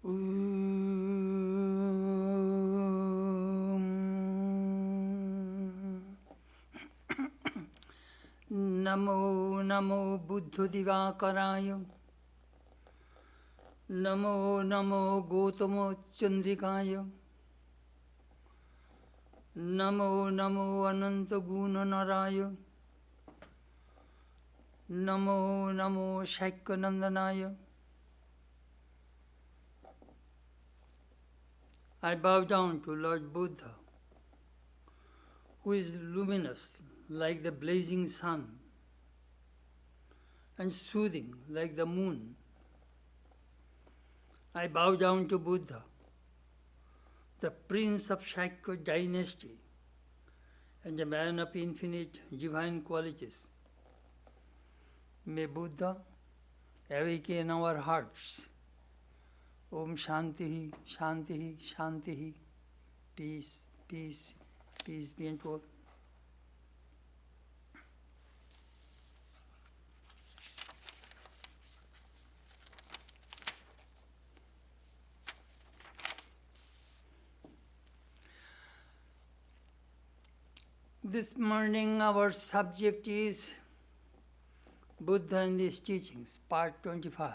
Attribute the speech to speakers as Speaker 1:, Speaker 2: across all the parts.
Speaker 1: Namo Namo Buddha Divakaraya. Namo Namo Gautama Chandrikaya. Namo Namo Ananta Guna Naraya. Namo Namo Shaikanandanaya. I bow down to Lord Buddha, who is luminous like the blazing sun and soothing like the moon. I bow down to Buddha, the prince of Shakya dynasty and the man of infinite divine qualities. May Buddha awaken our hearts. Om Shanti, Shanti, Shanti. Peace, peace, peace be unto all. This morning our subject is Buddha and his teachings, part 25,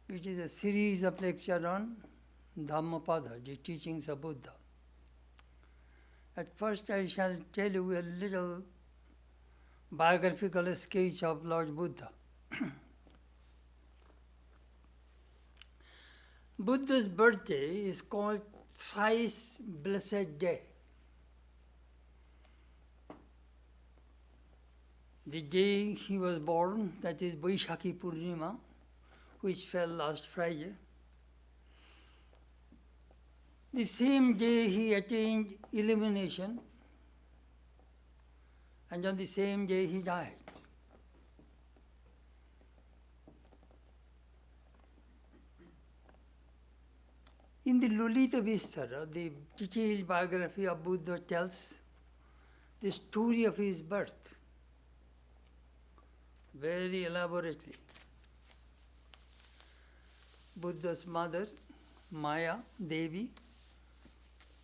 Speaker 1: which is a series of lectures on Dhammapada, the teachings of Buddha. At first I shall tell you a little biographical sketch of Lord Buddha. Buddha's birthday is called Thrice Blessed Day. The day he was born, that is Vaishakhi Purnima, which fell last Friday. The same day he attained illumination, and on the same day he died. In the Lulita Vistara, the detailed biography of Buddha tells the story of his birth very elaborately. Buddha's mother, Maya Devi,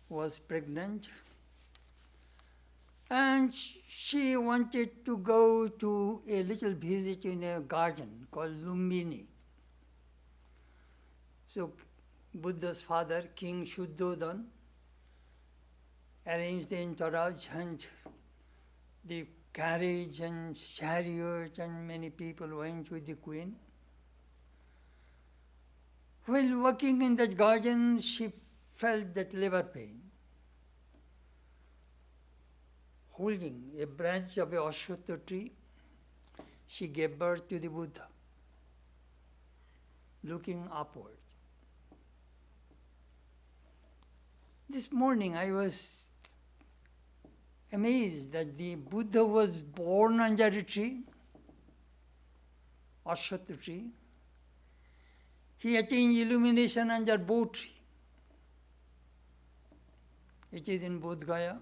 Speaker 1: was pregnant and she wanted to go to a little visit in a garden called Lumbini. So Buddha's father, King Shuddhodhan, arranged the entourage and the carriage and chariot, and many people went with the queen. While walking in that garden, she felt that labor pain. Holding a branch of a Ashwatha tree, she gave birth to the Buddha, looking upward. This morning I was amazed that the Buddha was born under a tree, Ashwatha tree. He attained illumination under Bo tree. It is in Bodh Gaya.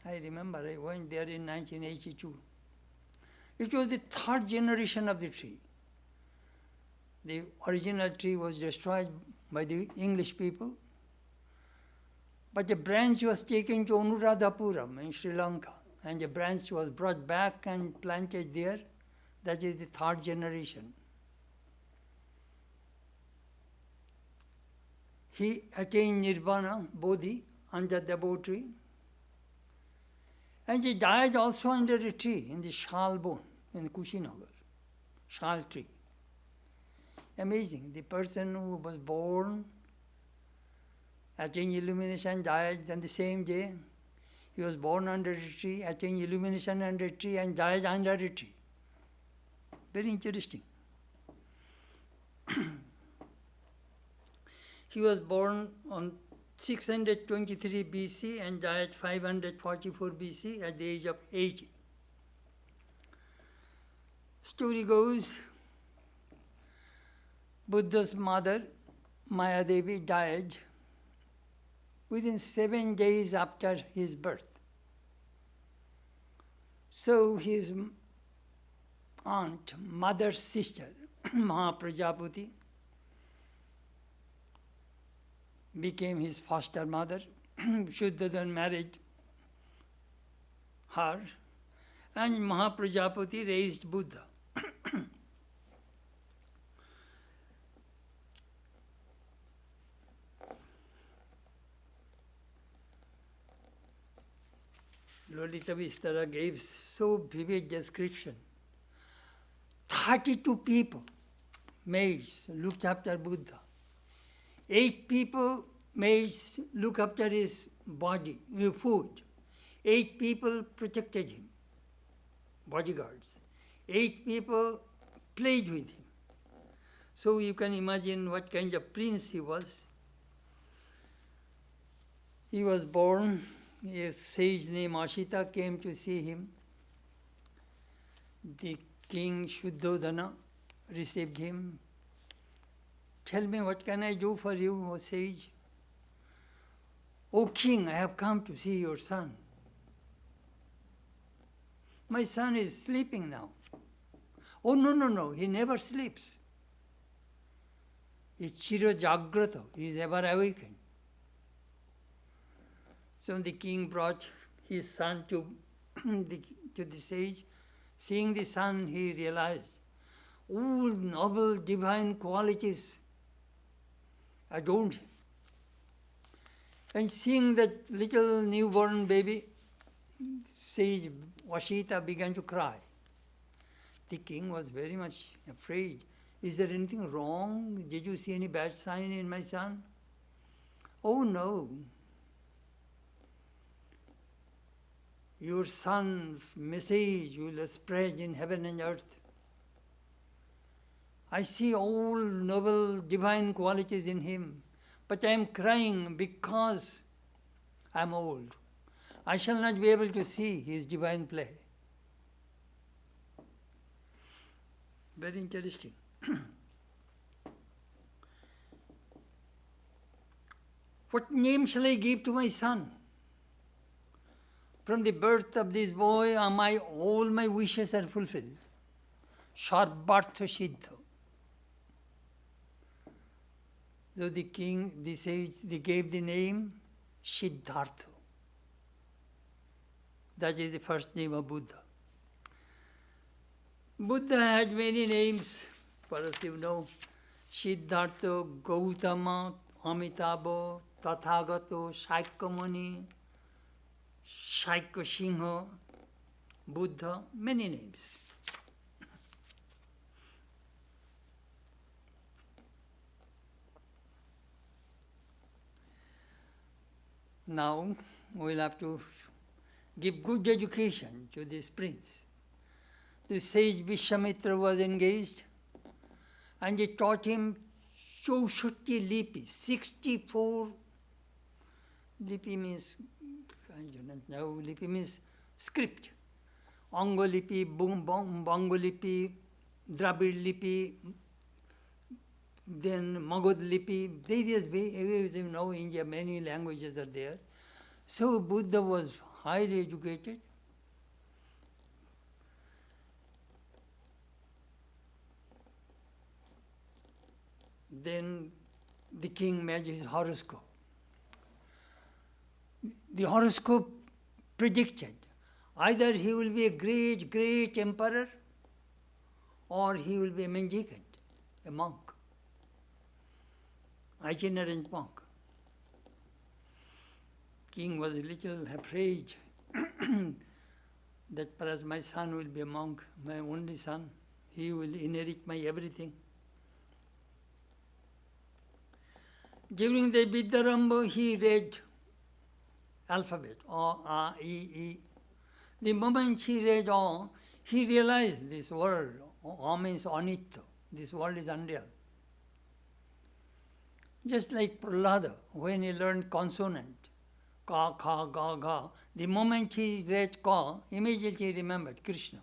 Speaker 1: I remember I went there in 1982. It was the third generation of the tree. The original tree was destroyed by the English people, but the branch was taken to Anuradhapuram in Sri Lanka, and the branch was brought back and planted there. That is the third generation. He attained Nirvana, Bodhi, under the Bo tree. And he died also under a tree in the Shal bone in Kushinagar, Shal tree. Amazing. The person who was born, attained illumination, died on the same day. He was born under a tree, attained illumination under a tree, and died under a tree. Very interesting. He was born on 623 BC and died 544 BC at the age of 80. Story goes, Buddha's mother, Maya Devi, died within 7 days after his birth. So his aunt, mother's sister, Mahaprajapati, became his foster mother. Shuddhadan married her, and Mahaprajapati raised Buddha. Lolita Vistara gave so vivid description. 32 people, maids, looked after Buddha. 8 people, maids, looked after his body, food. 8 people protected him, bodyguards. 8 people played with him. So you can imagine what kind of prince he was. He was born, a sage named Ashita came to see him. The king Shuddhodana received him. Tell me, what can I do for you, O sage? O king, I have come to see your son. My son is sleeping now. Oh, no, he never sleeps. He's chiro jagrata, he is ever awakened. So the king brought his son to the sage. Seeing the son, he realized all noble divine qualities adorned him. And seeing that little newborn baby, sage Ashita began to cry. The king was very much afraid. Is there anything wrong? Did you see any bad sign in my son? Oh no. Your son's message will spread in heaven and earth. I see all noble divine qualities in him, but I am crying because I am old. I shall not be able to see his divine play. Very interesting. What name shall I give to my son? From the birth of this boy, all my wishes are fulfilled. Sarvartha Siddha. So the king, the sage, they gave the name Siddhartha. That is the first name of Buddha. Buddha had many names, perhaps you know. Siddhartha, Gautama, Amitabha, Tathagato, Shaikamani, Shaikasingha, Buddha, many names. Now we will have to give good education to this prince. The sage Vishwamitra was engaged, and he taught him Chaushatti Lipi, 64 Lipi means, I do not know, Lipi means script. Anga Lipi, Bongo Lipi, Dravid Lipi, then Magad Lipi, various ways, you know, in India many languages are there. So Buddha was highly educated. Then the king made his horoscope. The horoscope predicted either he will be a great, great emperor or he will be a mendicant, a monk, itinerant monk. King was a little afraid that perhaps my son will be a monk, my only son. He will inherit my everything. During the Vidyarambha, he read alphabet, A, A, E, E. The moment he read A, he realized this world, A means anitya, this world is unreal. Just like Prahlada, when he learned consonant, Ka, Kha, Ga, Ga, the moment he read Ka, immediately he remembered Krishna.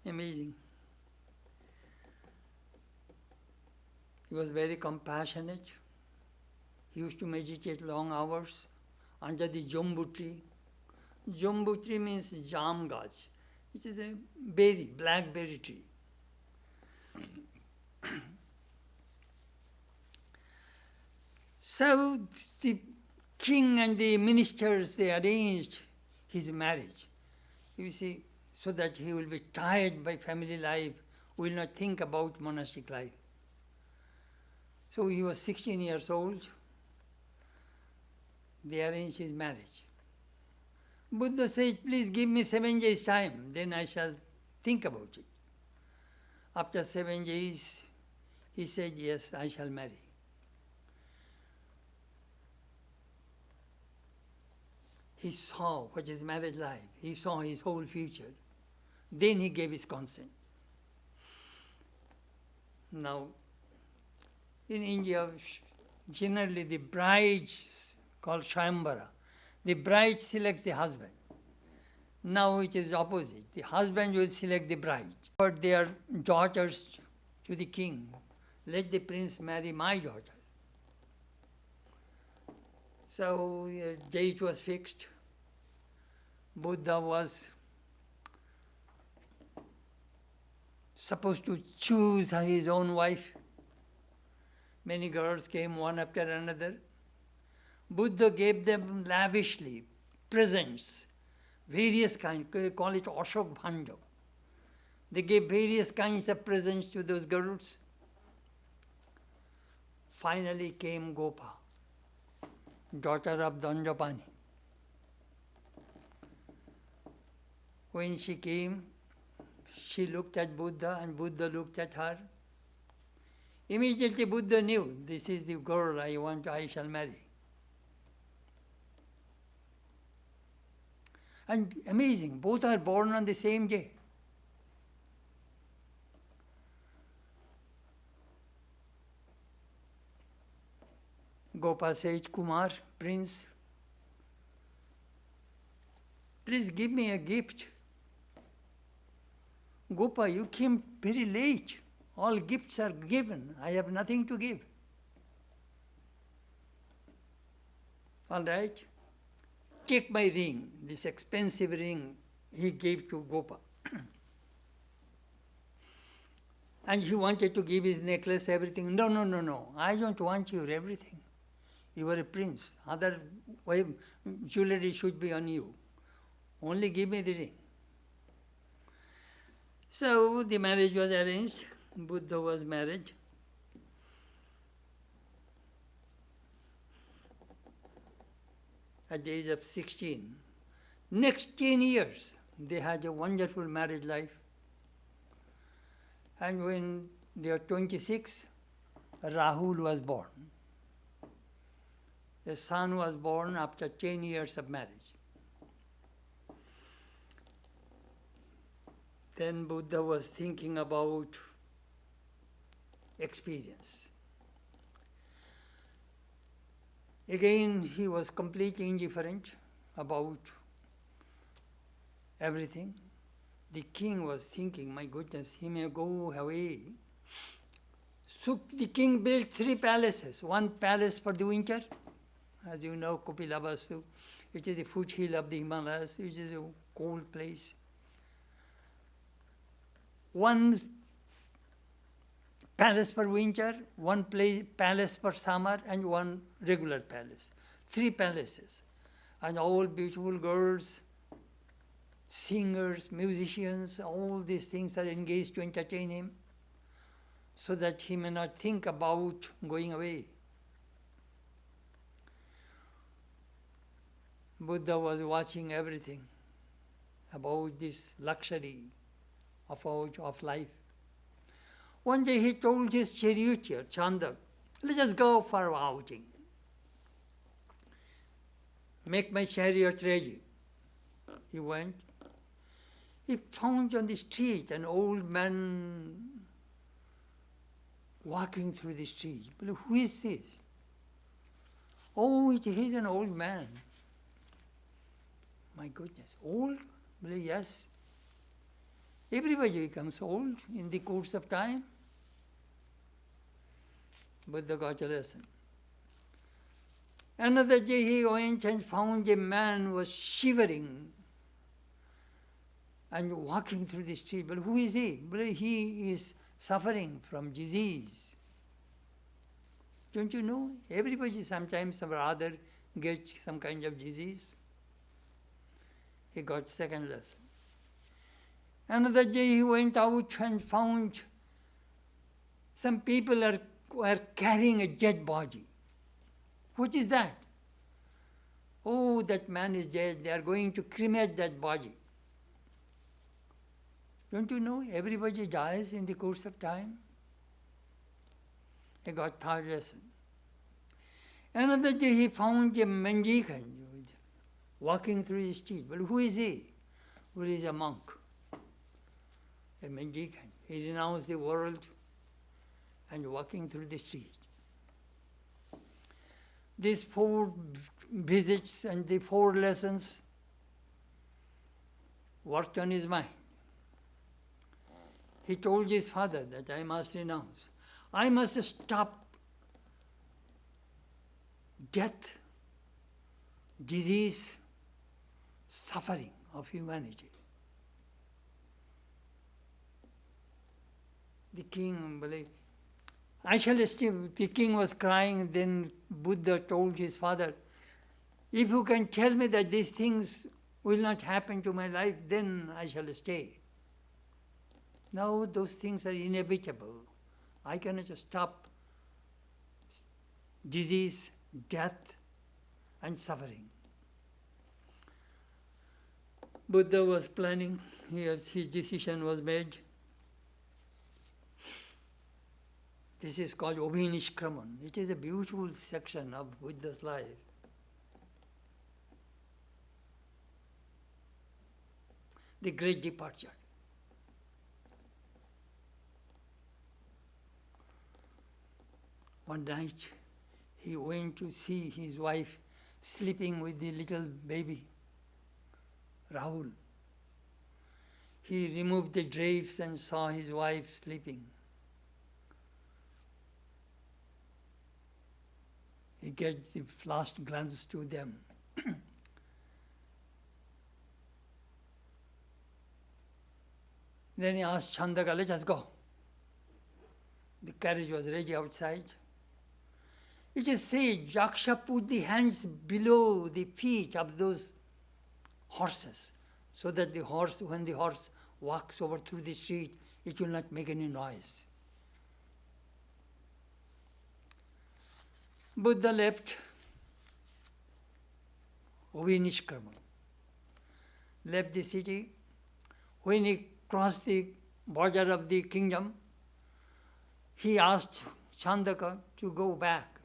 Speaker 1: Amazing. He was very compassionate. He used to meditate long hours under the Jambu tree. Jambu tree means jam gaj. It is a berry, blackberry tree. So the king and the ministers, they arranged his marriage. You see, so that he will be tired by family life, will not think about monastic life. So he was 16 years old. They arranged his marriage. Buddha said, please give me 7 days time, then I shall think about it. After 7 days, he said, yes, I shall marry. He saw what is marriage life. He saw his whole future. Then he gave his consent. Now, in India, generally the bride, called Swayamvara, the bride selects the husband. Now it is opposite. The husband will select the bride. For their daughters to the king, let the prince marry my daughter. So the date was fixed. Buddha was supposed to choose his own wife. Many girls came one after another. Buddha gave them lavishly presents, various kinds, they call it Ashok Bhanda. They gave various kinds of presents to those girls. Finally came Gopa, daughter of Danjapani. When she came, she looked at Buddha and Buddha looked at her. Immediately Buddha knew, this is the girl I shall marry. And amazing, both are born on the same day. Gopa said, Kumar, prince, please give me a gift. Gopa, you came very late. All gifts are given. I have nothing to give. All right. Take my ring, this expensive ring he gave to Gopa. And he wanted to give his necklace, everything. No. I don't want your everything. You are a prince. Other jewelry should be on you. Only give me the ring. So the marriage was arranged. Buddha was married. At the age of 16. Next 10 years, they had a wonderful marriage life. And when they were 26, Rahul was born. The son was born after 10 years of marriage. Then Buddha was thinking about experience. Again, he was completely indifferent about everything. The king was thinking, my goodness, he may go away. So the king built 3 palaces. One palace for the winter, as you know, Kapilavastu, which is the foothill of the Himalayas, which is a cold place. One palace for winter, one palace for summer, and one regular palace. 3 palaces. And all beautiful girls, singers, musicians, all these things are engaged to entertain him, so that he may not think about going away. Buddha was watching everything about this luxury of life. One day he told his charioteer, Chandak, let us go for an outing. Make my chariot ready. He went. He found on the street an old man walking through the street. But who is this? Oh, he's an old man. My goodness, old? Well, yes. Everybody becomes old in the course of time. Buddha got a lesson. Another day he went and found a man was shivering and walking through the street. But who is he? Well, he is suffering from disease. Don't you know? Everybody sometimes or other gets some kind of disease. He got second lesson. Another day he went out and found some people were carrying a dead body. What is that? Oh, that man is dead. They are going to cremate that body. Don't you know? Everybody dies in the course of time. He got third lesson. Another day he found a Manjikan walking through the street. Well, who is he? Well, he is a monk, a Manjikan. He renounced the world and walking through the street. These 4 visits and the 4 lessons worked on his mind. He told his father that I must renounce. I must stop death, disease, suffering of humanity. The king believed. I shall still, the king was crying, then Buddha told his father, if you can tell me that these things will not happen to my life, then I shall stay. Now those things are inevitable. I cannot just stop disease, death, and suffering. Buddha was planning, his decision was made. This is called Obhinishkraman. It is a beautiful section of Buddha's life. The great departure. One night, he went to see his wife sleeping with the little baby, Rahul. He removed the drapes and saw his wife sleeping. He gets the last glance to them. Then he asked Chandaka, let us go. The carriage was ready outside. It is said, Yaksha put the hands below the feet of those horses, so that the horse, when the horse walks over through the street, it will not make any noise. Buddha left Obhinishkrama, left the city. When he crossed the border of the kingdom, he asked Chandaka to go back.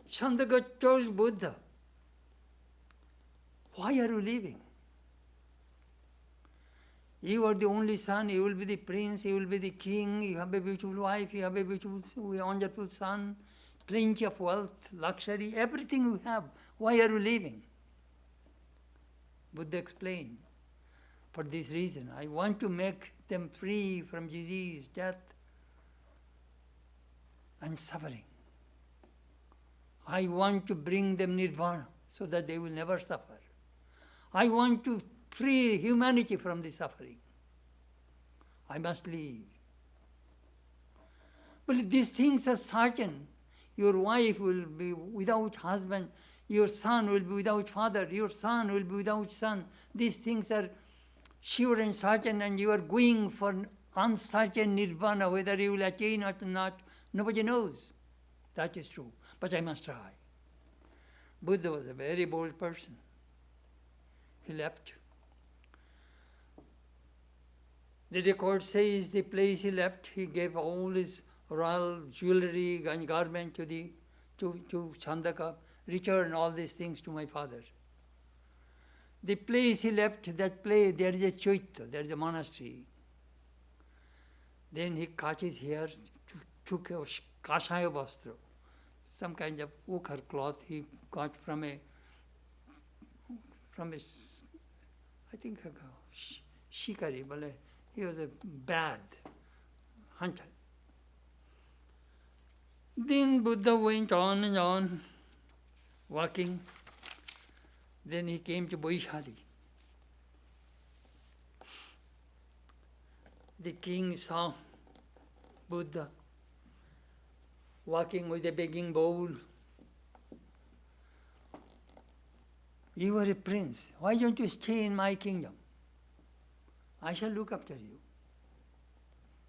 Speaker 1: Chandaka told Buddha, why are you leaving? You are the only son, you will be the prince, you will be the king, you have a beautiful wife, you have a beautiful, wonderful son, plenty of wealth, luxury, everything you have. Why are you leaving? Buddha explained, for this reason, I want to make them free from disease, death, and suffering. I want to bring them nirvana so that they will never suffer. I want to free humanity from the suffering. I must leave. But these things are certain. Your wife will be without husband, your son will be without father, your son will be without son. These things are sure and certain, and you are going for uncertain nirvana, whether you will attain or not, nobody knows. That is true, but I must try. Buddha was a very bold person. He left. The record says the place he left, he gave all his royal jewelry and garment to Chandaka, return all these things to my father. The place he left, that place, there is a chaitya, there is a monastery. Then he cut his hair, took a kashaya vastra, some kind of ochre cloth he got from a I think a shikari, but he was a bad hunter. Then Buddha went on and on, walking. Then he came to Vaishali. The king saw Buddha. walking with a begging bowl. You are a prince. Why don't you stay in my kingdom? I shall look after you.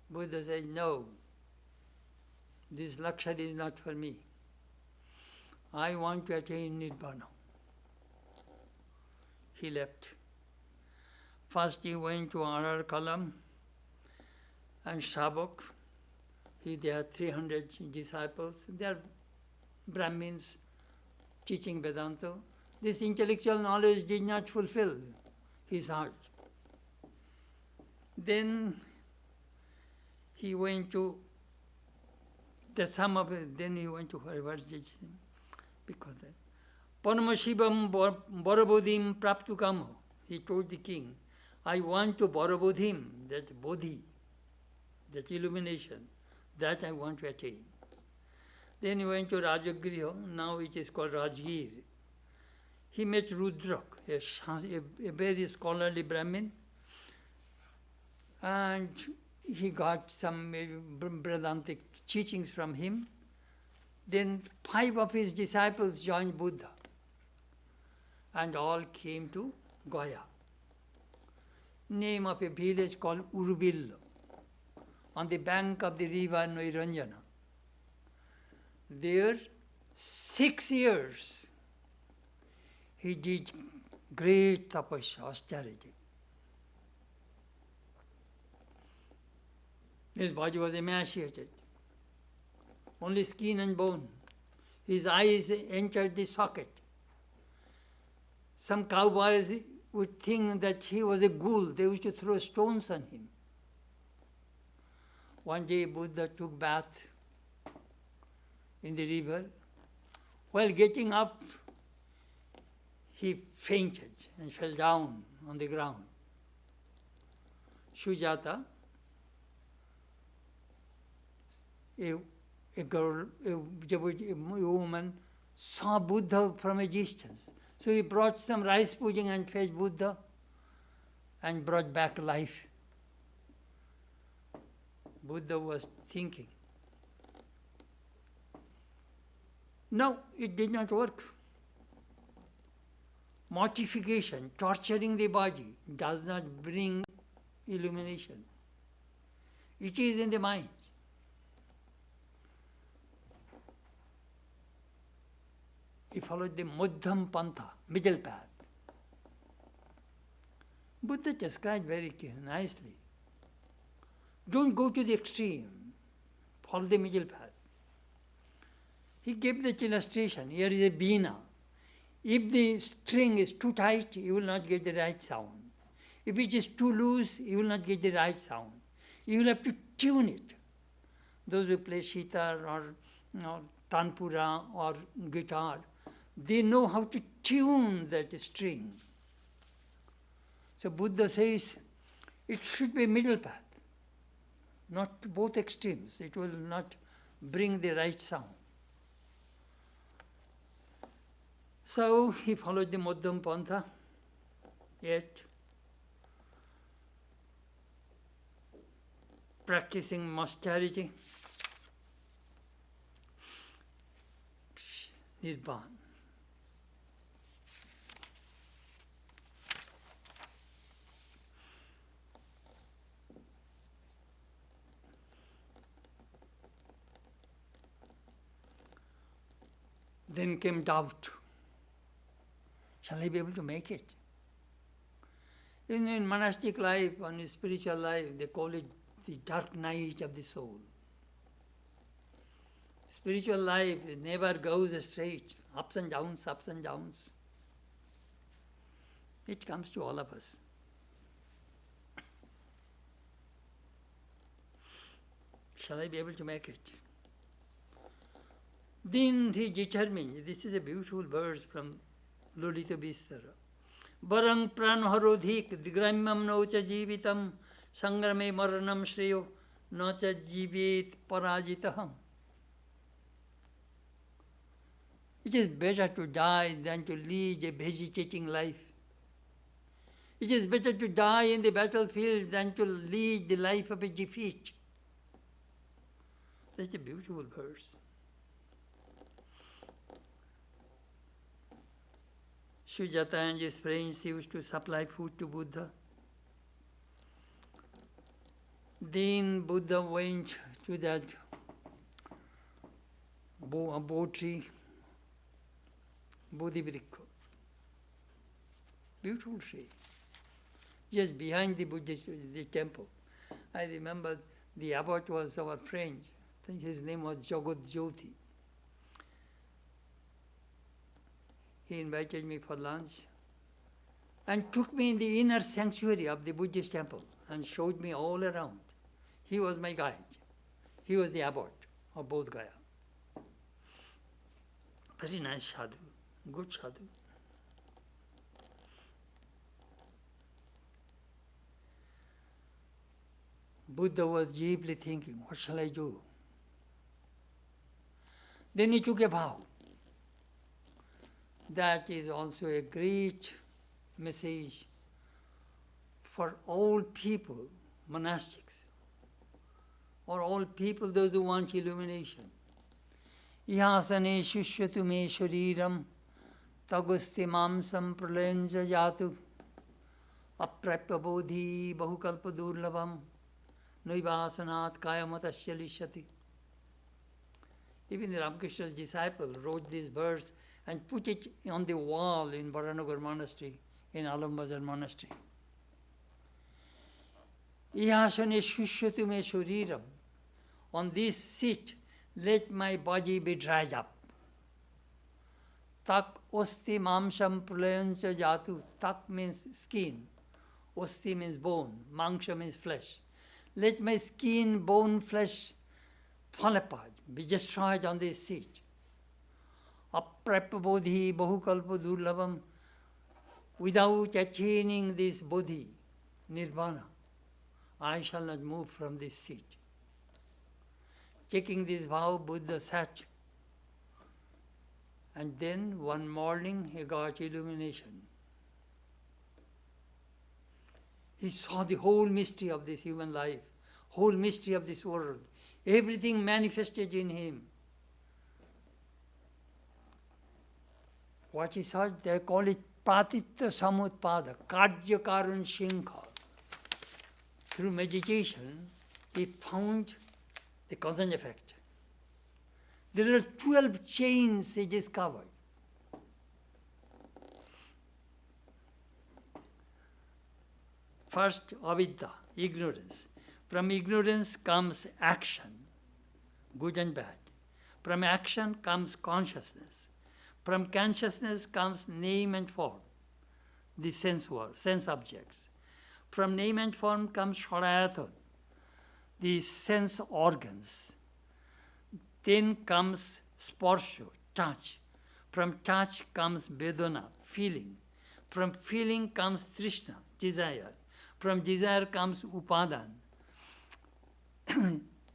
Speaker 1: Buddha says, no, this luxury is not for me. I want to attain Nibbana. He left. First he went to Arar Kalam and Shabak. There are 300 disciples. They are Brahmins teaching Vedanta. This intellectual knowledge did not fulfill his heart. Then he went to then he went to because Paramashivam Borabodhim Praptukamo. He told the king, I want to Borabodhim, that Bodhi, that illumination, that I want to attain. Then he went to Rajagriha, now it is called Rajgir. He met Rudrak, a very scholarly Brahmin, and he got some Vedantic teachings from him. Then 5 of his disciples joined Buddha, and all came to Gaya, name of a village called Urbil, on the bank of the river Noiranjana. There, 6 years, he did great tapasya, austerity. His body was emaciated, only skin and bone. His eyes entered the socket. Some cowboys would think that he was a ghoul. They used to throw stones on him. One day Buddha took bath in the river. While getting up, he fainted and fell down on the ground. Sujata, a girl, a woman, saw Buddha from a distance. So he brought some rice pudding and fed Buddha and brought back life. Buddha was thinking. No, it did not work. Mortification, torturing the body, does not bring illumination. It is in the mind. He followed the Madhyam Pantha, middle path. Buddha described very nicely. Don't go to the extreme. Follow the middle path. He gave the illustration. Here is a veena. If the string is too tight, you will not get the right sound. If it is too loose, you will not get the right sound. You will have to tune it. Those who play sitar or tanpura or guitar, they know how to tune that string. So Buddha says it should be middle path, not both extremes. It will not bring the right sound. So he followed the Madhyam Pantha, yet practicing austerity, Nibbana. Then came doubt. Shall I be able to make it? In monastic life, in spiritual life, they call it the dark night of the soul. Spiritual life never goes straight, ups and downs, ups and downs. It comes to all of us. Shall I be able to make it? Then he determined, this is a beautiful verse from Lolita Bistara. Barang pranharodhik digramyam nocha jivitam sangrame maranam shreyo nocha jivit parajitaham. It is better to die than to lead a vegetating life. It is better to die in the battlefield than to lead the life of a defeat. That's a beautiful verse. Sujata and his friends used to supply food to Buddha. Then Buddha went to that Bo tree, Bodhivrikha. Beautiful tree. Just behind the Buddhist the temple. I remember the abbot was our friend. I think his name was Jagat Jyoti. He invited me for lunch and took me in the inner sanctuary of the Buddhist temple and showed me all around. He was my guide. He was the abbot of Bodh Gaya. Very nice sadhu, good sadhu. Buddha was deeply thinking, what shall I do? Then he took a vow. That is also a great message for all people, monastics, or all people, those who want illumination. Ihasane shishyatu me shariram tagusti mamsam pralenja jatu aprapya bodhi bahukalpa durlabam Naivasanat kayamatasya lishyati. Even Ramakrishna's disciple wrote this verse and put it on the wall in Baranagar monastery, in Alambazar monastery. Ihasane shishyatu me shariram. On this seat, let my body be dried up. Tak osti mamsham pralancha jatu. Tak means skin. Osti means bone. Mangsha means flesh. Let my skin, bone, flesh fall apart, be destroyed on this seat. Aprapya bodhi bahukalpa durlabam. Without attaining this bodhi, nirvana, I shall not move from this seat. Taking this vow, Buddha sat. And then one morning he got illumination. He saw the whole mystery of this human life, whole mystery of this world. Everything manifested in him. What he saw, they call it Patitta Samutpada, Karya Karan Shinkha. Through meditation, he found the cause and effect. There are 12 chains he discovered. First, avidya, ignorance. From ignorance comes action, good and bad. From action comes consciousness. From consciousness comes name and form, the sense world, sense objects. From name and form comes sharayatan, the sense organs. Then comes sparsha, touch. From touch comes vedana, feeling. From feeling comes trishna, desire. From desire comes upadan,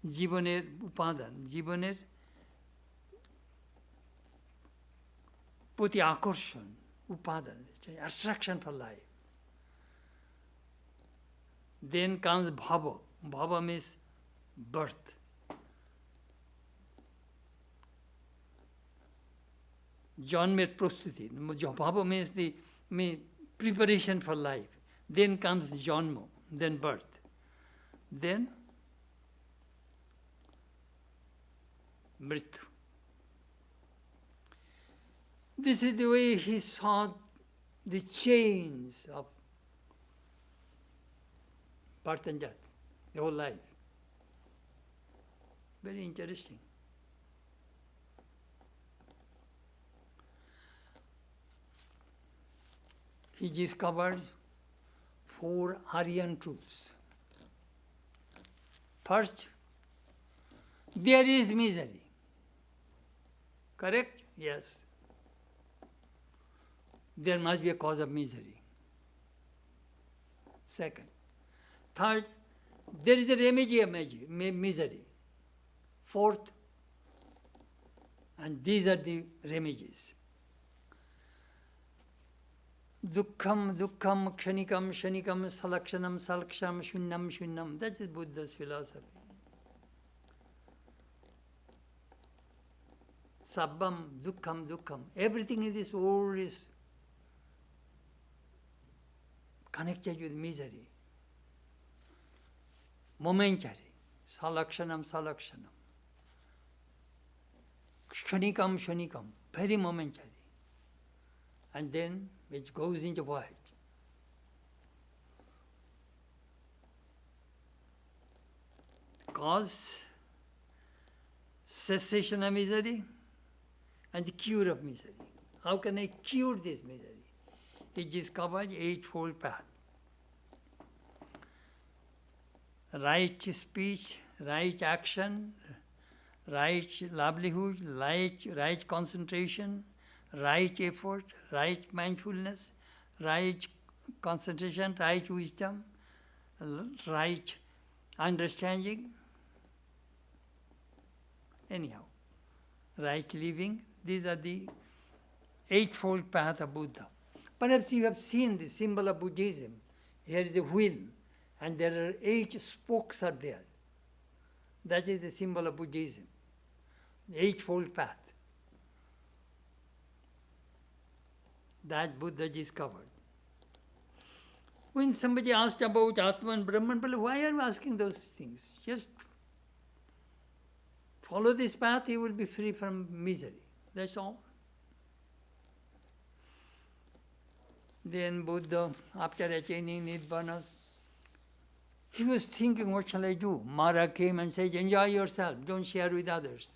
Speaker 1: jivaner upadan, jivaner puti akarshan, upadan, attraction for life. Then comes bhava. Bhava means birth. Janmer prastuti. Bhava means the preparation for life. Then comes janma, then birth. Then mrityu. This is the way he saw the chains of birth and death, the whole life. Very interesting. He discovered 4 Aryan truths. First, there is misery. Correct? Yes. There must be a cause of misery. Second. Third, there is a remedy of misery. Fourth, and these are the remedies. Dukkham, dukkham, kshanikam, kshanikam, salakshanam, salaksham, shunyam, shunyam. That is Buddha's philosophy. Sabbam, dukkham, dukkham. Everything in this world is connected with misery. Momentary. Salakshanam, salakshanam. Kshanikam, kshanikam. Very momentary. And then it goes into void. Cause, cessation of misery, and the cure of misery. How can I cure this misery? It discovers eightfold path. Right speech, right action, right livelihood, right concentration, right effort, right mindfulness, right concentration, right wisdom, right understanding. Anyhow, right living. These are the eightfold path of Buddha. Perhaps you have seen the symbol of Buddhism. Here is a wheel, and there are 8 spokes are there. That is the symbol of Buddhism, the eightfold path. That Buddha discovered. When somebody asked about Atman, Brahman, why are you asking those things? Just follow this path, you will be free from misery. That's all. Then Buddha, after attaining Nibbana, he was thinking, what shall I do? Mara came and said, enjoy yourself, don't share with others.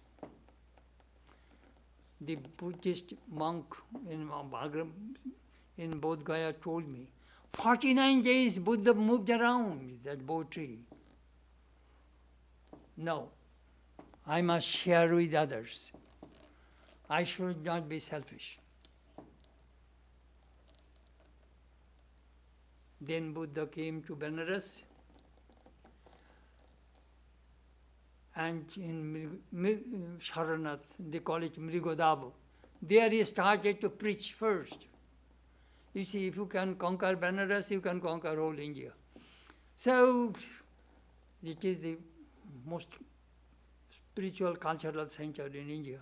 Speaker 1: The Buddhist monk in Bodh Gaya told me, 49 days Buddha moved around that Bodh tree. No, I must share with others. I should not be selfish. Then Buddha came to Benares, and in Saranath, they call it Mrigodabo. There he started to preach first. You see, if you can conquer Benares, you can conquer whole India. So, it is the most spiritual cultural center in India.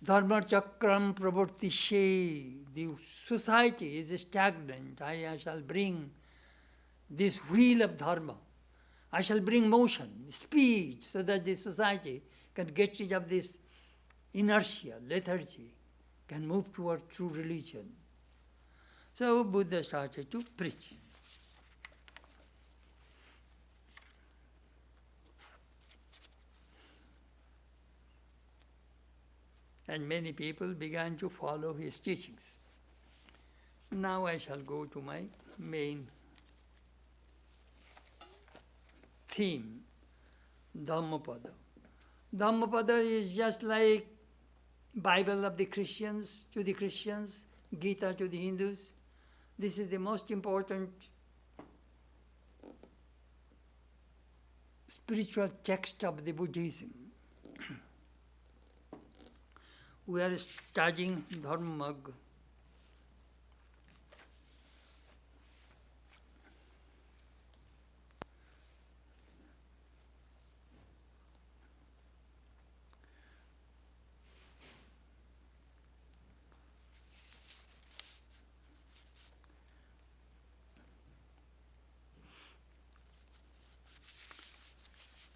Speaker 1: Dharma chakram pravartishe. The society is stagnant. I shall bring this wheel of dharma. I shall bring motion, speed, so that the society can get rid of this inertia, lethargy, can move toward true religion. So Buddha started to preach. And many people began to follow his teachings. Now I shall go to my main theme, Dhammapada. Dhammapada is just like Bible of the Christians to the Christians, Gita to the Hindus. This is the most important spiritual text of the Buddhism. We are studying Dharma.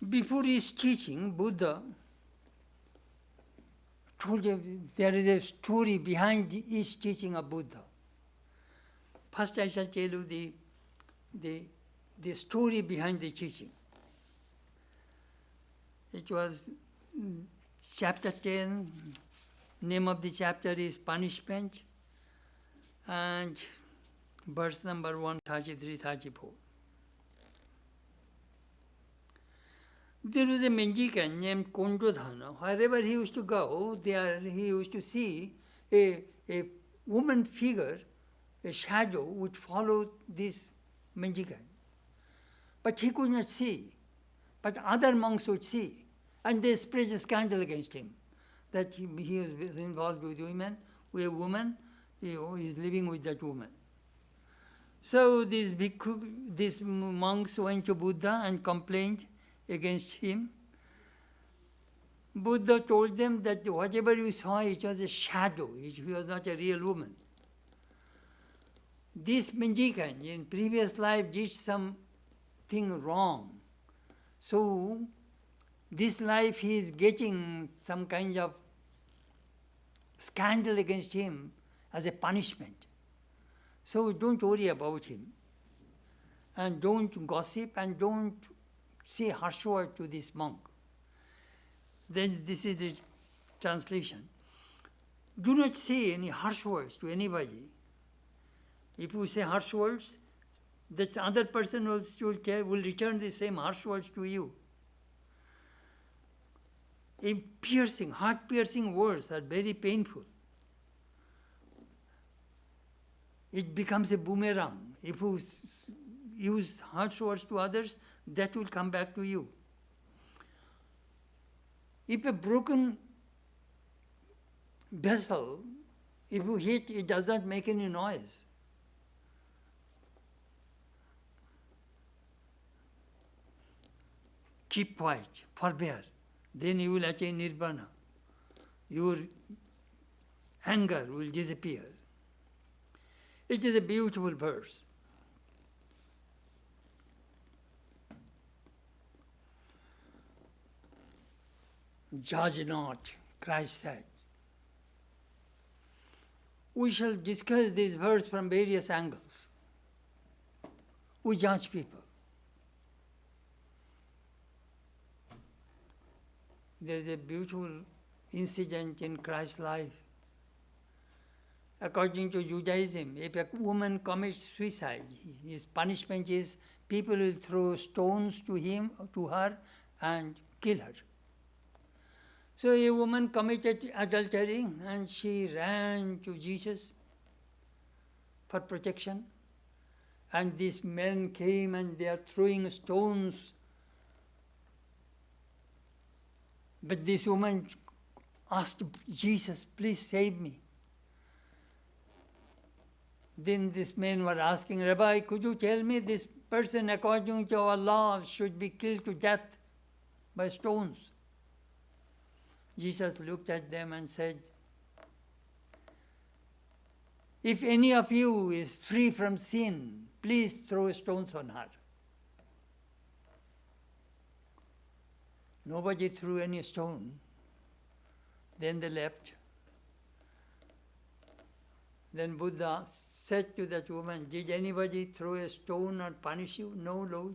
Speaker 1: Before his teaching, Buddha told you there is a story behind each teaching of Buddha. First I shall tell you the story behind the teaching. It was chapter 10, name of the chapter is Punishment, and verse number 133-34. There was a mendicant named Kondodhana. Wherever he used to go, there he used to see a woman figure, a shadow would follow this mendicant. But he could not see. But other monks would see. And they spread a scandal against him, that he was involved with women, with a woman, he is living with that woman. So these monks went to Buddha and complained against him. Buddha told them that whatever you saw, it was a shadow. It was not a real woman. This Minjikan in previous life did something wrong. So, this life he is getting some kind of scandal against him as a punishment. So don't worry about him. And don't gossip and don't say harsh word to this monk. Then this is the translation. Do not say any harsh words to anybody. If you say harsh words, that other person will return the same harsh words to you. Piercing, heart-piercing words are very painful. It becomes a boomerang. If you use harsh words to others, that will come back to you. If a broken vessel, if you hit, it does not make any noise. Keep quiet, forbear. Then you will attain nirvana. Your anger will disappear. It is a beautiful verse. Judge not, Christ said. We shall discuss this verse from various angles. We judge people. There is a beautiful incident in Christ's life. According to Judaism, if a woman commits suicide, his punishment is people will throw stones to him, to her, and kill her. So a woman committed adultery and she ran to Jesus for protection. And these men came and they are throwing stones. But this woman asked Jesus, please save me. Then these men were asking, Rabbi, could you tell me this person according to our law should be killed to death by stones? Jesus looked at them and said, if any of you is free from sin, please throw stones on her. Nobody threw any stone. Then they left. Then Buddha said to that woman, did anybody throw a stone or punish you? No, Lord.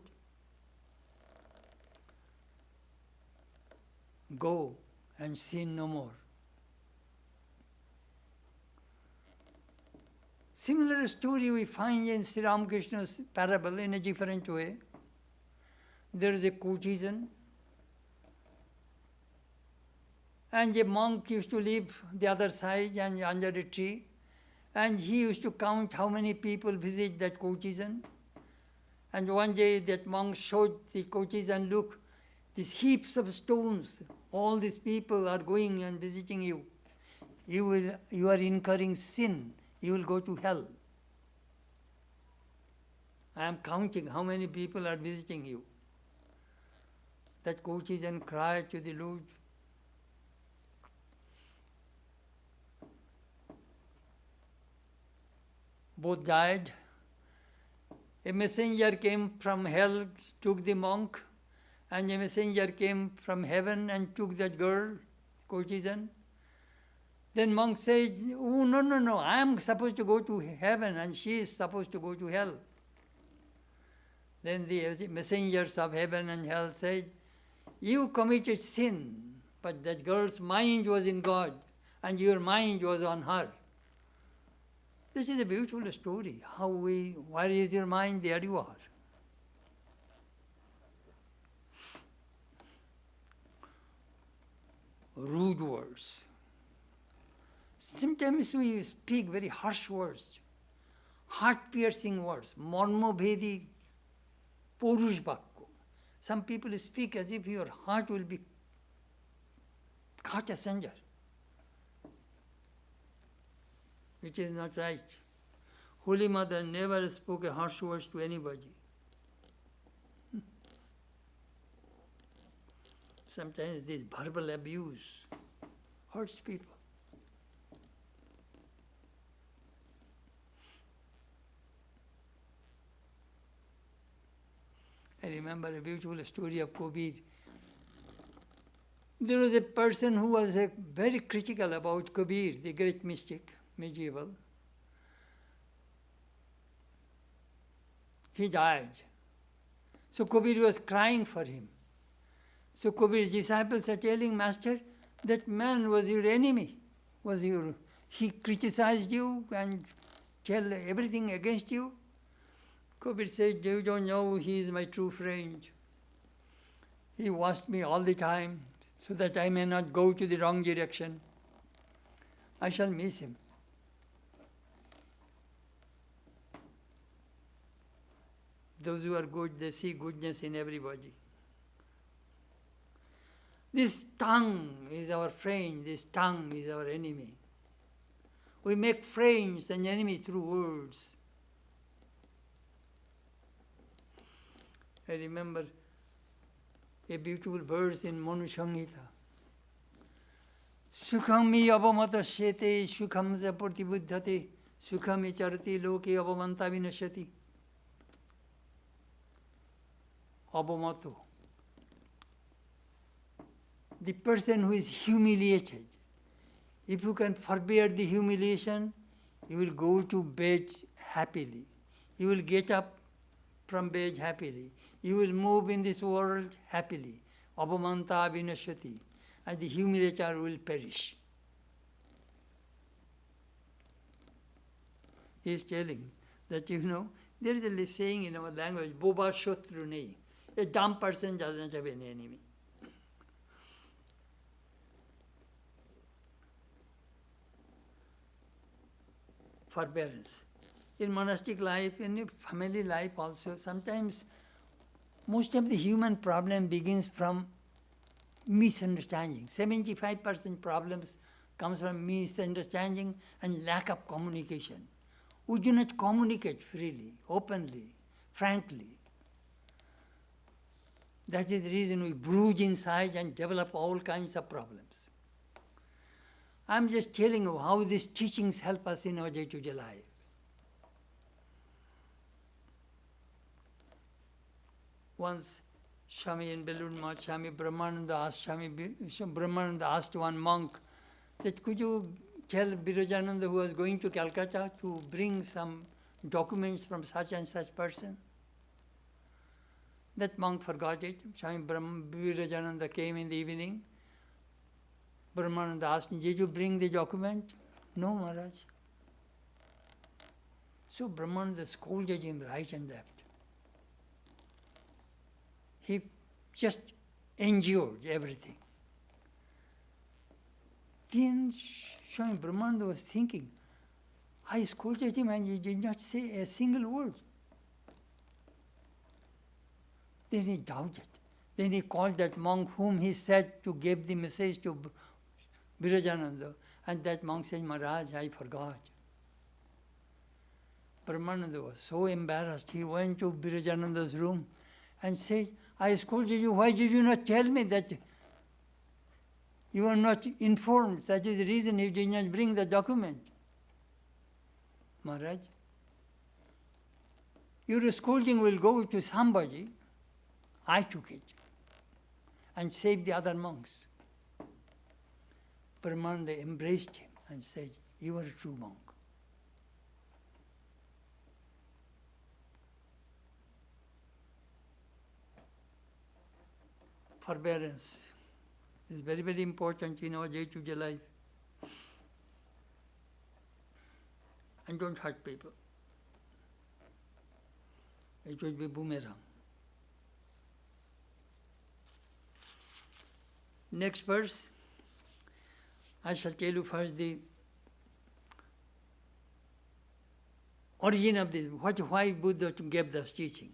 Speaker 1: Go and sin no more. Similar story we find in Sri Ramakrishna's parable in a different way. There is a courtesan, and a monk used to live the other side and under a tree, and he used to count how many people visit that courtesan. And one day that monk showed the courtesan, look, these heaps of stones, all these people are going and visiting you. You are incurring sin. You will go to hell. I am counting how many people are visiting you. That courtesan cried to the Lord. Both died. A messenger came from hell, took the monk, and a messenger came from heaven and took that girl, courtesan. Then monk said, oh, no, I am supposed to go to heaven and she is supposed to go to hell. Then the messengers of heaven and hell said, you committed sin, but that girl's mind was in God and your mind was on her. This is a beautiful story. Where is your mind? There you are. Rude words. Sometimes we speak very harsh words, heart-piercing words, marmobhedi purush bhakko. Some people speak as if your heart will be cut asunder. It is not right. Holy Mother never spoke a harsh words to anybody. Sometimes this verbal abuse hurts people. I remember a beautiful story of Kabir. There was a person who was very critical about Kabir, the great mystic, medieval. He died. So Kabir was crying for him. So Kabir's disciples are telling, Master, that man was your enemy. He criticized you and tell everything against you. Kabir said, you don't know, he is my true friend. He watched me all the time so that I may not go to the wrong direction. I shall miss him. Those who are good, they see goodness in everybody. This tongue is our friend, this tongue is our enemy. We make friends and enemy through words. I remember a beautiful verse in Manu Samhita. Sukham mi abamatasyete, sukham sa pratibuddhate, sukham charati loke abamanta vinashyati. Abamato. The person who is humiliated, if you can forbear the humiliation, you will go to bed happily. You will get up from bed happily. You will move in this world happily. Abamanta vinashyati. And the humiliator will perish. He is telling that, there is a saying in our language, Boba Shotru nahi. A dumb person doesn't have any enemy. Forbearance. In monastic life, in family life also, sometimes most of the human problem begins from misunderstanding. 75% problems comes from misunderstanding and lack of communication. We do not communicate freely, openly, frankly. That is the reason we bruise inside and develop all kinds of problems. I'm just telling you how these teachings help us in our day-to-day life. Once, Swami in Belur Math, Swami Brahmananda asked one monk that could you tell Virajananda who was going to Calcutta to bring some documents from such and such person? That monk forgot it. Swami Virajananda came in the evening. Brahmananda asked him, did you bring the document? No, Maharaj. So Brahmananda scolded him right and left. He just endured everything. Then Swami Brahmananda was thinking, I scolded him and he did not say a single word. Then he doubted. Then he called that monk whom he said to give the message to Virajananda. And that monk said, Maharaj, I forgot. Brahmananda was so embarrassed. He went to Virajananda's room and said, I scolded you. Why did you not tell me that you were not informed? That is the reason you did not bring the document. Maharaj, your scolding will go to somebody. I took it and saved the other monks. Brahmananda embraced him and said, you are a true monk. Forbearance is very, very important in our day-to-day life. And don't hurt people. It will be boomerang. Next verse, I shall tell you first the origin of this, why Buddha gave this teaching.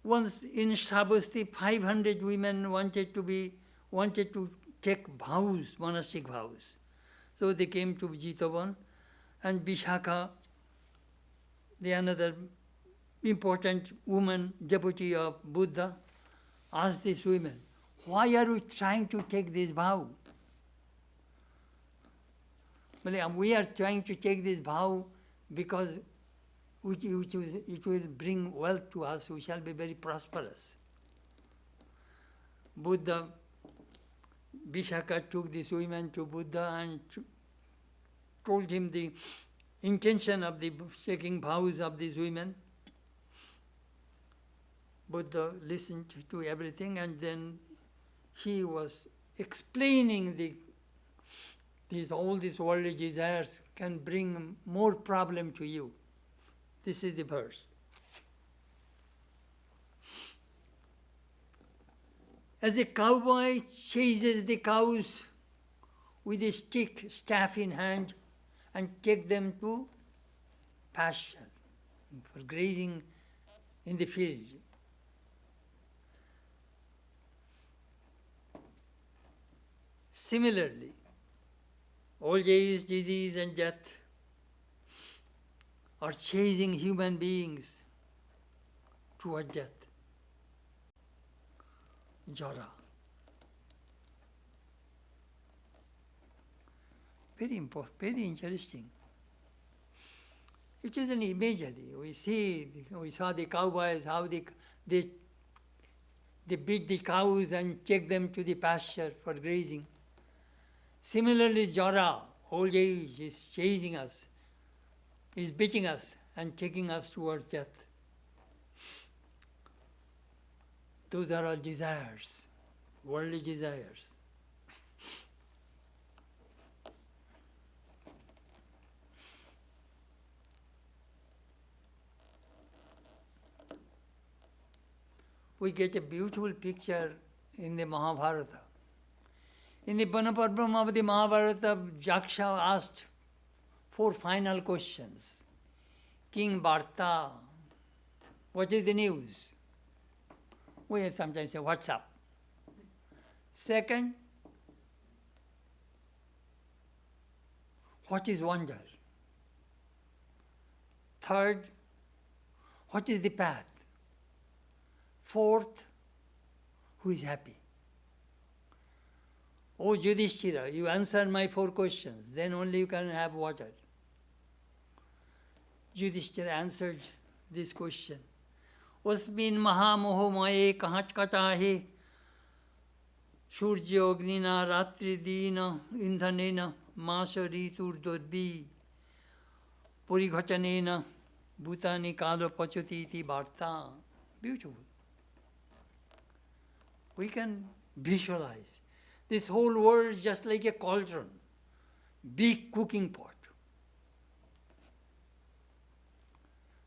Speaker 1: Once in Shabasti, 500 women wanted to take vows, monastic vows. So they came to Jitavan, and Vishakha, the another important woman, devotee of Buddha, asked these women, why are you trying to take this vow? Well, we are trying to take this vow because it will bring wealth to us, we shall be very prosperous. Buddha, Vishaka took this woman to Buddha and told him the intention of the taking vows of these women. Buddha listened to everything, and then he was explaining all these worldly desires can bring more problem to you. This is the verse. As a cowboy chases the cows with a stick, staff in hand, and take them to pasture for grazing in the field. Similarly, old age, disease, and death are chasing human beings toward death. Jara. Very important, very interesting. It is an imagery. We saw the cowboys, how they beat the cows and take them to the pasture for grazing. Similarly, Jara, old age, is chasing us, is beating us and taking us towards death. Those are all desires, worldly desires. We get a beautiful picture in the Mahabharata. In the Panaparvam of the Mahabharata, Jaksha asked 4 final questions. King Bharta, what is the news? We sometimes say, what's up? Second, what is wonder? Third, what is the path? Fourth, who is happy? Oh Yudhishthira, you answer my 4 questions, then only you can have water. Yudhishthira answered this question. Usmin mahamoho mae kahat katahe surya agnina ratri dina indhanena masa ritur durbi purighatanena bhutani kala pachutiti bharta. Beautiful. We can visualize. This whole world is just like a cauldron, big cooking pot.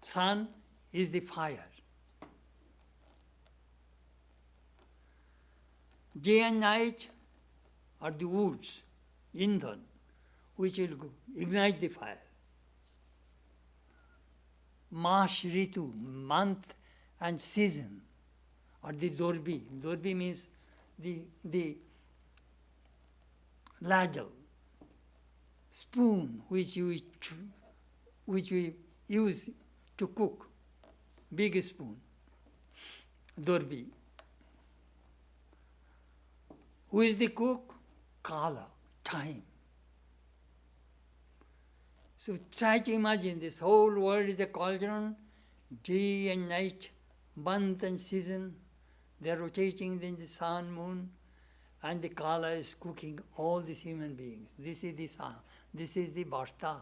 Speaker 1: Sun is the fire. Day and night are the woods, indhan, which will ignite the fire. Mash Ritu, month and season, are the dorbi. Dorbi means the ladle, spoon which we use to cook, big spoon, dorbi. Who is the cook? Kala, time. So try to imagine this whole world is a cauldron, day and night, month and season. They are rotating in the sun, moon, and the Kala is cooking all these human beings. This is the sun, this is the Bharta,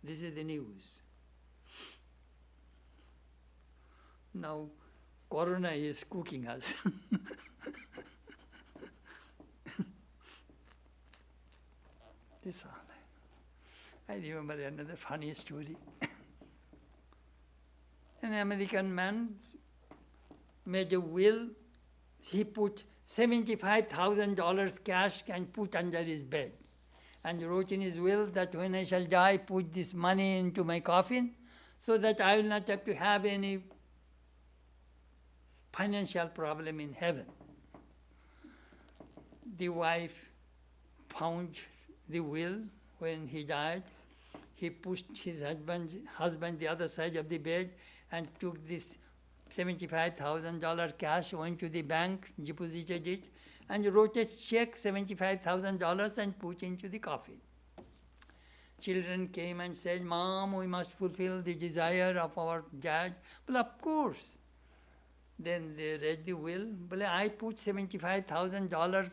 Speaker 1: this is the news. Now, Corona is cooking us. This all. I remember another funny story. An American man made a will. He put $75,000 cash and put under his bed, and wrote in his will that when I shall die, put this money into my coffin so that I will not have to have any financial problem in heaven. The wife found the will when he died. He pushed his husband the other side of the bed and took this $75,000 cash, went to the bank, deposited it, and wrote a check, $75,000, and put into the coffin. Children came and said, Mom, we must fulfill the desire of our judge. Well, of course. Then they read the will. Well, I put $75,000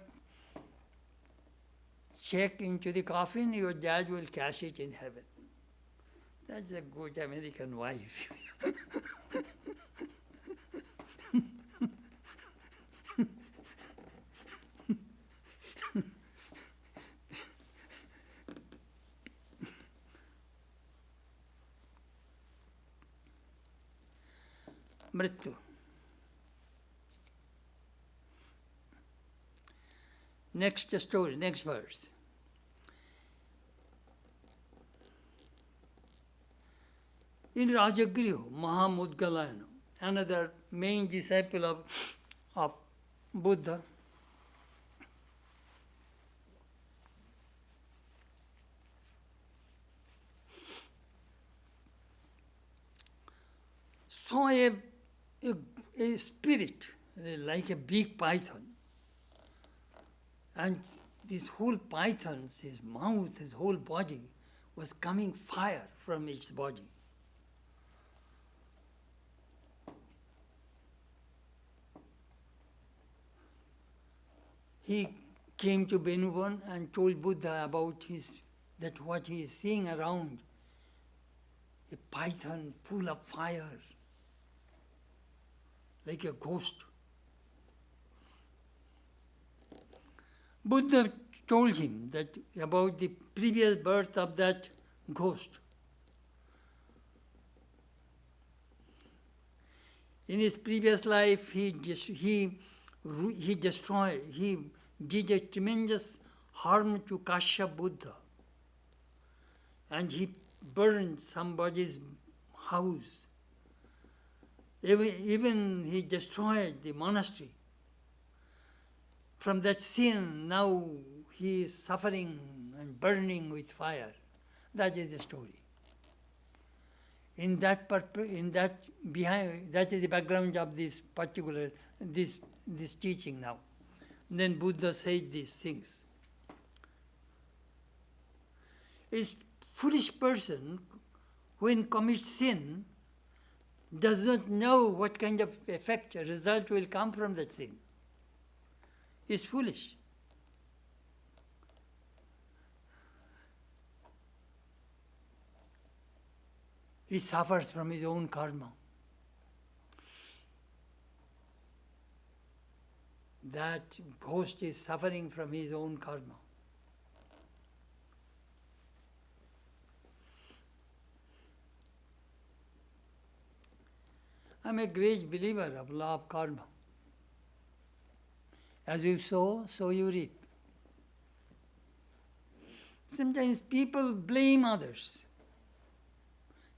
Speaker 1: check into the coffin, your judge will cash it in heaven. That's a good American wife. Mrityu. Next story, next verse. In Rajagriha, Mahamudgalayana, another main disciple of Buddha, saw a spirit like a big python. And this whole python's, his mouth, his whole body was coming fire from its body. He came to Benuban and told Buddha about that what he is seeing around, a python full of fire, like a ghost. Buddha told him that about the previous birth of that ghost. In his previous life, he did a tremendous harm to Kashyap Buddha, and he burned somebody's house. Even he destroyed the monastery. From that sin, now he is suffering and burning with fire. That is the story. That is the background of this particular this teaching now. Then Buddha said these things. A foolish person, when commits sin, does not know what kind of effect, result will come from that sin. Is foolish. He suffers from his own karma. That ghost is suffering from his own karma. I'm a great believer of law of karma. As you sow, so you reap. Sometimes people blame others.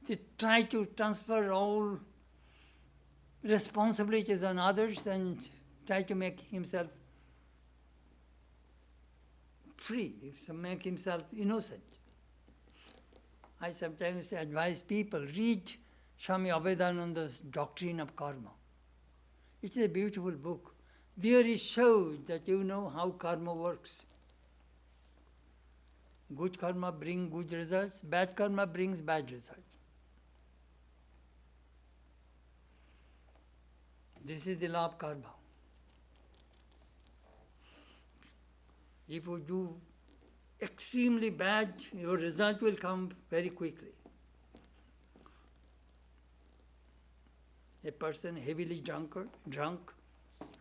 Speaker 1: They try to transfer all responsibilities on others and try to make himself free, make himself innocent. I sometimes advise people, read Swami Vedana's Doctrine of Karma. It's a beautiful book. There it shows that you know how karma works. Good karma brings good results, bad karma brings bad results. This is the law of karma. If you do extremely bad, your result will come very quickly. A person heavily drunk,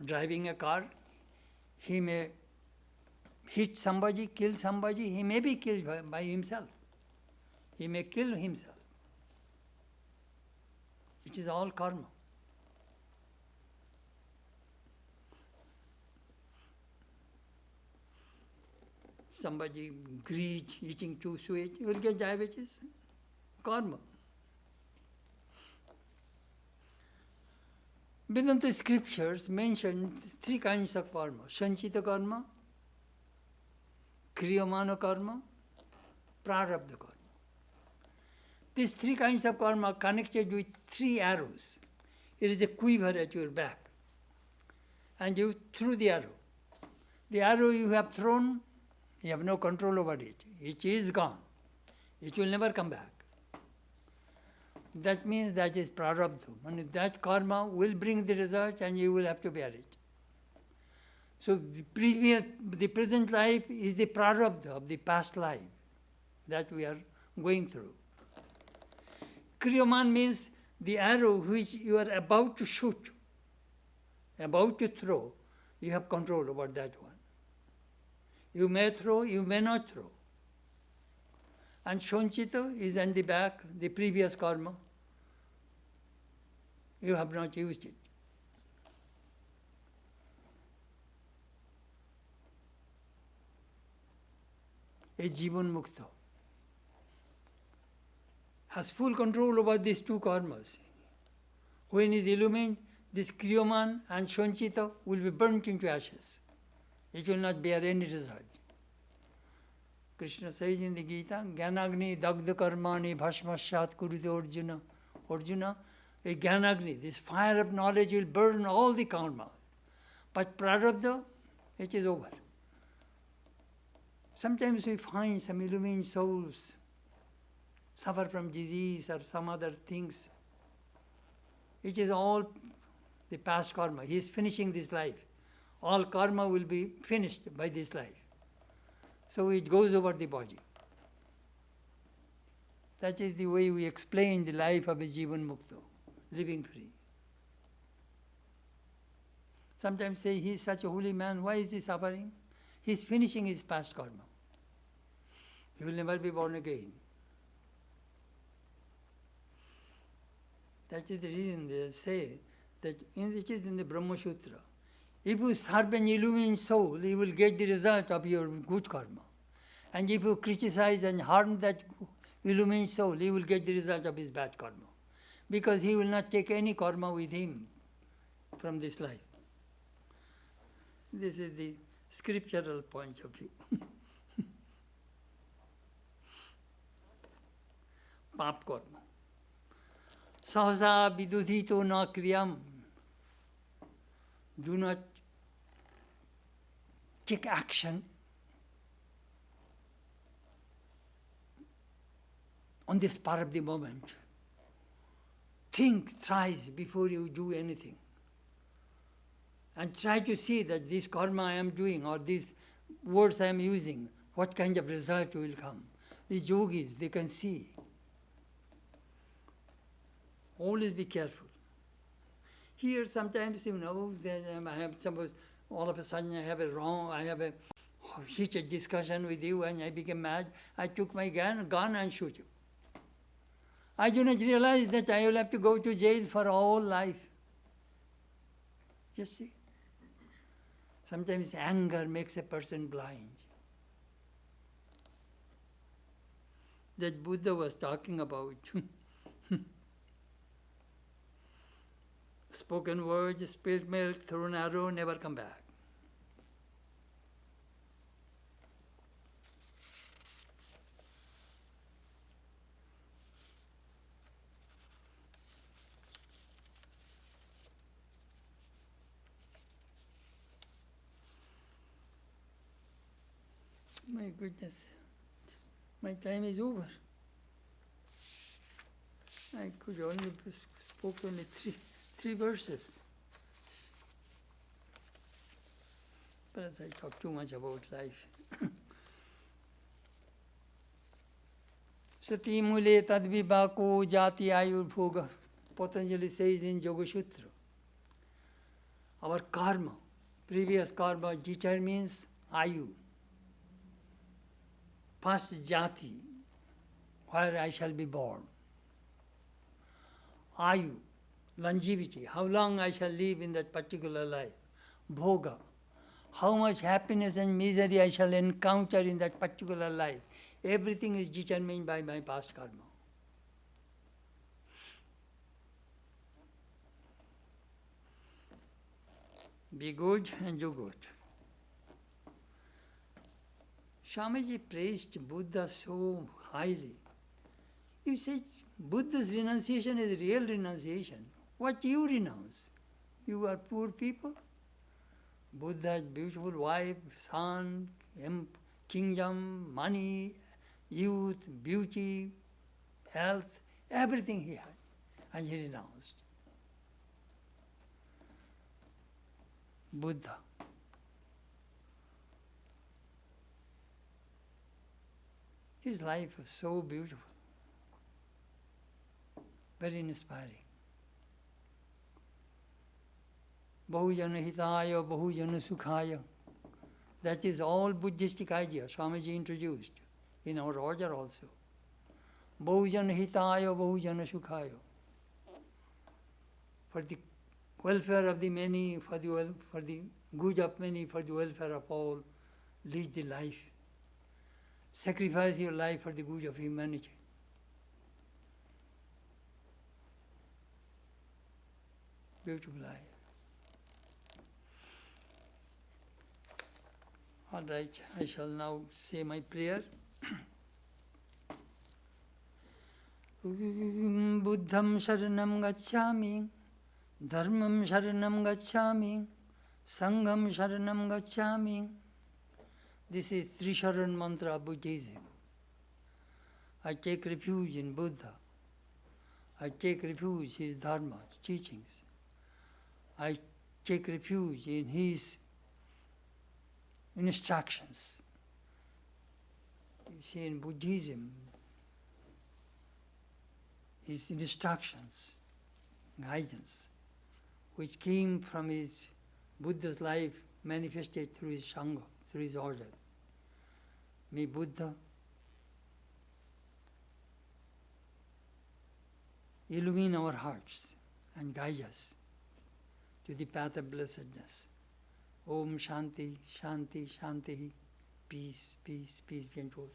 Speaker 1: driving a car, he may hit somebody, kill somebody, he may be killed by himself. He may kill himself. It is all karma. Somebody greed, eating too sweet, you will get diabetes. Karma. Vedanta scriptures mention three kinds of karma: sanchita karma, kriyamana karma, prarabdha karma. These three kinds of karma are connected with three arrows. It is a quiver at your back, and you threw the arrow. The arrow you have thrown, you have no control over it. It is gone. It will never come back. That means that is prarabdha. And that karma will bring the result and you will have to bear it. So the present life is the prarabdha of the past life that we are going through. Kriyaman means the arrow which you are about to shoot, about to throw, you have control over that one. You may throw, you may not throw. And Sanchita is in the back, the previous karma. You have not used it. A Jivan Mukta has full control over these two karmas. When he is illumined, this Kriyaman and Sanchita will be burnt into ashes. It will not bear any result. Krishna says in the Gita, Gyanagni dagdha karmani bhasmashat kurute Arjuna. Arjuna, a Gyanagni, this fire of knowledge will burn all the karma. But prarabdha, it is over. Sometimes we find some illumined souls suffer from disease or some other things. It is all the past karma. He is finishing this life. All karma will be finished by this life. So it goes over the body. That is the way we explain the life of a Jivan Mukta, living free. Sometimes say, he is such a holy man, why is he suffering? He is finishing his past karma. He will never be born again. That is the reason they say that it is in the Brahma Sutra. If you serve an illumined soul, you will get the result of your good karma. And if you criticize and harm that illumined soul, you will get the result of his bad karma. Because he will not take any karma with him from this life. This is the scriptural point of view. Pap karma. Sahasa vidudhito na kriyam. Do not take action on the spur of the moment. Think thrice before you do anything. And try to see that this karma I am doing or these words I am using, what kind of result will come. The yogis, they can see. Always be careful. Here sometimes, I have suppose all of a sudden I have a heated discussion with you and I became mad. I took my gun and shoot you. I do not realize that I will have to go to jail for all life. Just see. Sometimes anger makes a person blind. That Buddha was talking about. Spoken words, spilled milk, thrown arrow, never come back. My goodness, my time is over. I could only spoke only three verses. Perhaps I talk too much about life. Sati mule tadvibhako jati ayurbhoga. Patanjali says in Yoga Sutra. Our karma, previous karma determines ayu. First jati, where I shall be born. Ayu, longevity, how long I shall live in that particular life. Bhoga, how much happiness and misery I shall encounter in that particular life. Everything is determined by my past karma. Be good and do good. Swamiji praised Buddha so highly. He said, Buddha's renunciation is real renunciation. What you renounce? You are poor people. Buddha's beautiful wife, son, kingdom, money, youth, beauty, health, everything he had. And he renounced. Buddha. His life was so beautiful, very inspiring. Bahujana hitaya, bahujana sukhaya. That is all Buddhistic idea Swamiji introduced in our order also. Bahujana hitaya, bahujana sukhaya. For the welfare of the many, for the good of many, for the welfare of all, lead the life. Sacrifice your life for the good of humanity. Beautiful life. All right, I shall now say my prayer. Buddham sharanam gacchami, dharmam sharanam gacchami, sangham sharanam gacchami. This is Three Sharan mantra of Buddhism. I take refuge in Buddha. I take refuge in his dharma, his teachings. I take refuge in his instructions. You see, in Buddhism, his instructions, guidance, which came from his Buddha's life, manifested through his Sangha, through his order. May Buddha illumine our hearts and guide us to the path of blessedness. Om Shanti, Shanti, Shanti. Peace, peace, peace be unto all.